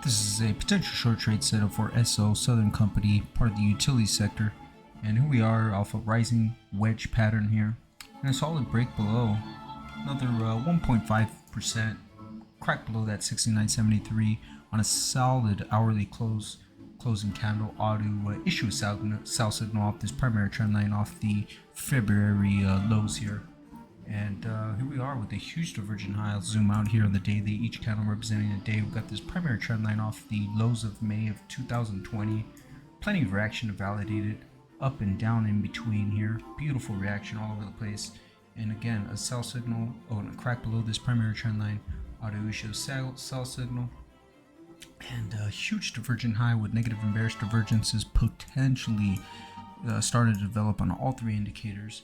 This is a potential short trade setup for SO Southern Company, part of the utility sector. And here we are off a rising wedge pattern here. And a solid break below. Another 1.5% crack below that 69.73 on a solid hourly closing candle. Ought to issue a sell signal off this primary trend line off the February lows here. And here we are with a huge divergent high. I'll zoom out here on the daily, each candle representing a day. We've got this primary trend line off the lows of May of 2020. Plenty of reaction to validate it, up and down in between here. Beautiful reaction all over the place. And again, a sell signal, and a crack below this primary trend line. Auto issue sell signal. And a huge divergent high with negative and bearish divergences potentially starting to develop on all three indicators.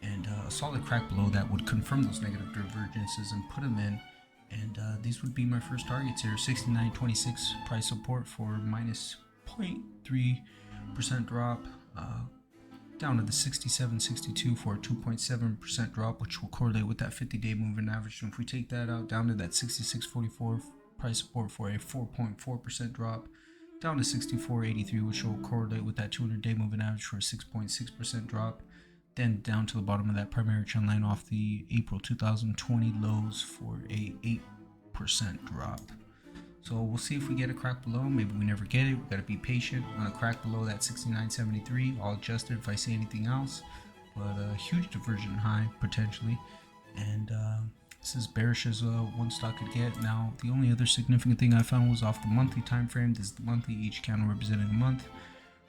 And a solid crack below that would confirm those negative divergences and put them in. And these would be my first targets here. 69.26 price support for minus 0.3% drop. Down to the 67.62 for a 2.7% drop, which will correlate with that 50-day moving average. And if we take that out, down to that 66.44 price support for a 4.4% drop. Down to 64.83, which will correlate with that 200-day moving average for a 6.6% drop. Then down to the bottom of that primary trend line off the April 2020 lows for a 8% drop. So we'll see if we get a crack below. Maybe we never get it. We gotta be patient. On a crack below that 69.73, I'll adjust it if I see anything else. But a huge divergent high potentially, and this is bearish as one stock could get. Now the only other significant thing I found was off the monthly time frame. This is the monthly, each candle representing a month.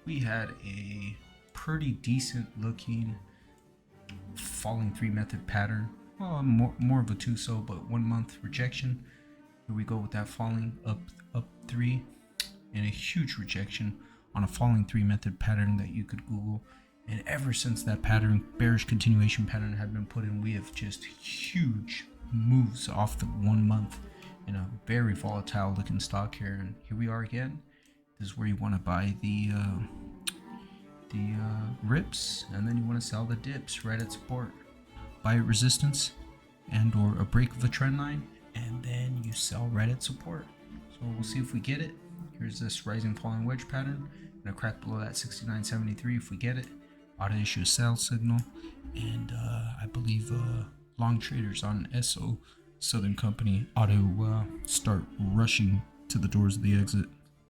We had a pretty decent looking falling three method pattern. Well, more of a two so, but 1 month rejection. Here we go with that falling up three, and a huge rejection on a falling three method pattern that you could Google. And ever since that pattern, bearish continuation pattern, had been put in, we have just huge moves off the 1 month in a very volatile looking stock here. And here we are again. This is where you want to buy the rips, and then you want to sell the dips right at support. Buy at resistance and or a break of the trend line, and then you sell right at support. So we'll see if we get it. Here's this rising falling wedge pattern and a crack below that 69.73. If we get it, ought to issue a sell signal, and I believe long traders on SO Southern Company ought to start rushing to the doors of the exit.